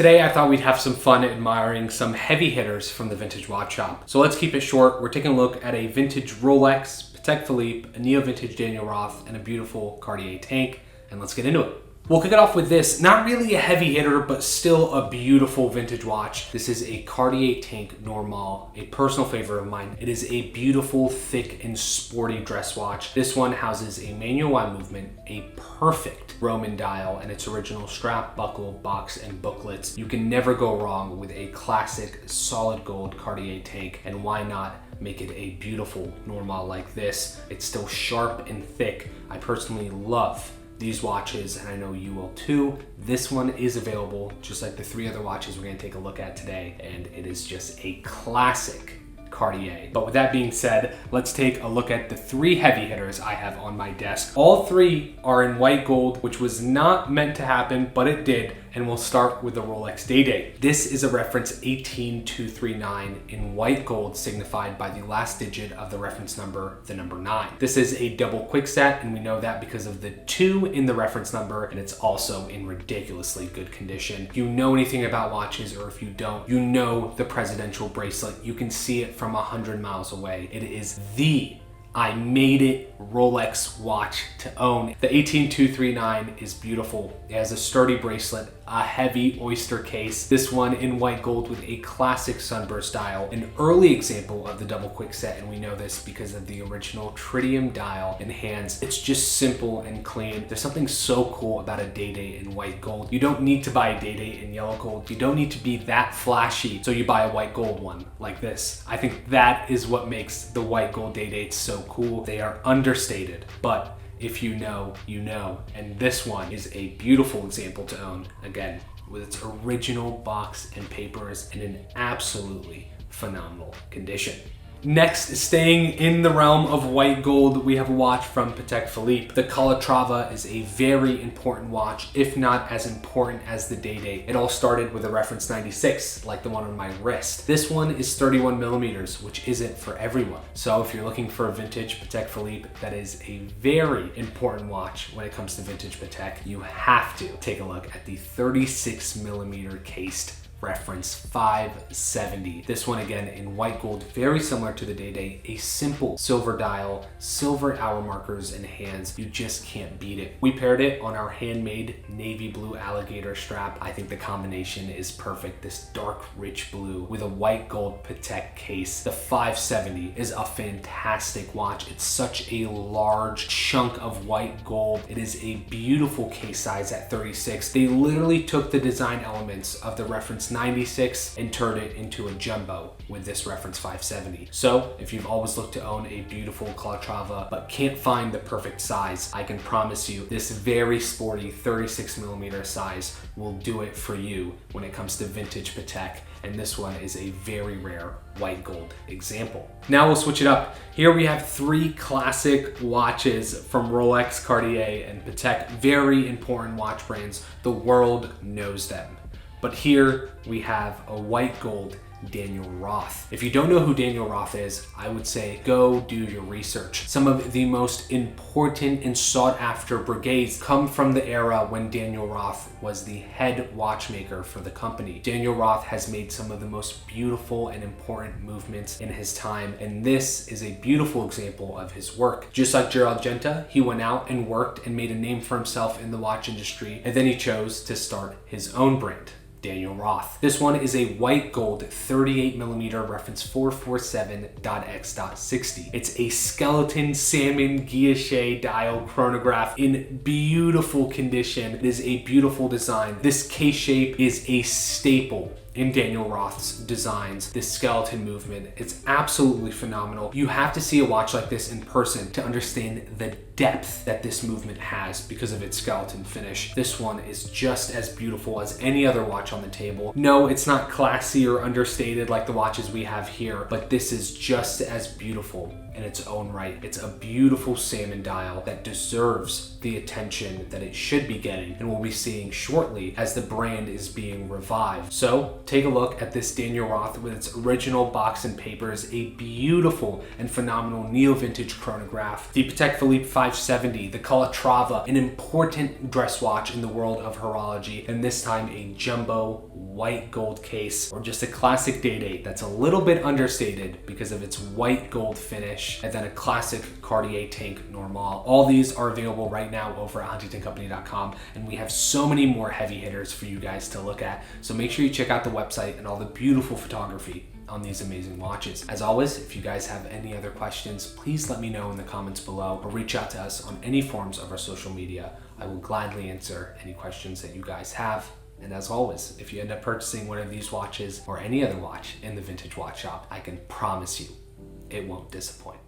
Today I thought we'd have some fun admiring some heavy hitters from the vintage watch shop. So let's keep it short. We're taking a look at a vintage Rolex, Patek Philippe, a neo-vintage Daniel Roth, and a beautiful Cartier Tank, and let's get into it. We'll kick it off with this, not really a heavy hitter, but still a beautiful vintage watch. This is a Cartier Tank Normale, a personal favorite of mine. It is a beautiful, thick, and sporty dress watch. This one houses a manual eye movement, a perfect Roman dial, and its original strap, buckle, box, and booklets. You can never go wrong with a classic solid gold Cartier Tank, and why not make it a beautiful Normale like this? It's still sharp and thick. I personally love these watches, and I know you will too. This one is available just like the three other watches we're gonna take a look at today, and it is just a classic Cartier. But with that being said, let's take a look at the three heavy hitters I have on my desk. All three are in white gold, which was not meant to happen, but it did. And we'll start with the Rolex Day-Date. This is a reference 18239 in white gold, signified by the last digit of the reference number, the number 9. This is a double quickset, and we know that because of the 2 in the reference number, and it's also in ridiculously good condition. If you know anything about watches, or if you don't, you know the presidential bracelet. You can see it from 100 miles away. It is the I made it Rolex watch to own. The 18239 is beautiful. It has a sturdy bracelet, a heavy oyster case. This one in white gold with a classic sunburst dial, an early example of the double quickset, and we know this because of the original tritium dial and hands. It's just simple and clean. There's something so cool about a Day-Date in white gold. You don't need to buy a Day-Date in yellow gold. You don't need to be that flashy, so you buy a white gold one like this. I think that is what makes the white gold Day-Dates so cool. They are understated, but if you know, you know. And this one is a beautiful example to own, again, with its original box and papers in an absolutely phenomenal condition. Next, staying in the realm of white gold, we have a watch from Patek Philippe. The Calatrava is a very important watch, if not as important as the Day-Date. It all started with a reference 96, like the one on my wrist. This one is 31 millimeters, which isn't for everyone. So if you're looking for a vintage Patek Philippe, that is a very important watch when it comes to vintage Patek. You have to take a look at the 36 millimeter cased reference 570. This one again in white gold, very similar to the Day-Date, a simple silver dial, silver hour markers and hands. You just can't beat it. We paired it on our handmade navy blue alligator strap. I think the combination is perfect. This dark rich blue with a white gold Patek case. The 570 is a fantastic watch. It's such a large chunk of white gold. It is a beautiful case size at 36. They literally took the design elements of the reference 96 and turned it into a jumbo with this reference 570. So if you've always looked to own a beautiful Calatrava but can't find the perfect size, I can promise you this very sporty 36 millimeter size will do it for you when it comes to vintage Patek. And this one is a very rare white gold example. Now we'll switch it up. Here we have three classic watches from Rolex, Cartier, and Patek. Very important watch brands. The world knows them. But here we have a white gold Daniel Roth. If you don't know who Daniel Roth is, I would say go do your research. Some of the most important and sought after brigades come from the era when Daniel Roth was the head watchmaker for the company. Daniel Roth has made some of the most beautiful and important movements in his time, and this is a beautiful example of his work. Just like Gerald Genta, he went out and worked and made a name for himself in the watch industry, and then he chose to start his own brand, Daniel Roth. This one is a white gold 38 millimeter reference 447.x.60. It's a skeleton salmon guilloche dial chronograph in beautiful condition. It is a beautiful design. This case shape is a staple in Daniel Roth's designs. This skeleton movement, it's absolutely phenomenal. You have to see a watch like this in person to understand the depth that this movement has because of its skeleton finish. This one is just as beautiful as any other watch on the table. No, it's not classy or understated like the watches we have here, but this is just as beautiful in its own right. It's a beautiful salmon dial that deserves the attention that it should be getting, and we'll be seeing shortly as the brand is being revived. So take a look at this Daniel Roth with its original box and papers, a beautiful and phenomenal neo-vintage chronograph, the Patek Philippe 570, the Calatrava, an important dress watch in the world of horology, and this time a jumbo white gold case, or just a classic Day-Date that's a little bit understated because of its white gold finish, and then a classic Cartier Tank Normale. All these are available right now over at huntingtoncompany.com, and we have so many more heavy hitters for you guys to look at. So make sure you check out the website and all the beautiful photography on these amazing watches. As always, if you guys have any other questions, please let me know in the comments below, or reach out to us on any forms of our social media. I will gladly answer any questions that you guys have. And as always, if you end up purchasing one of these watches or any other watch in the vintage watch shop, I can promise you it won't disappoint.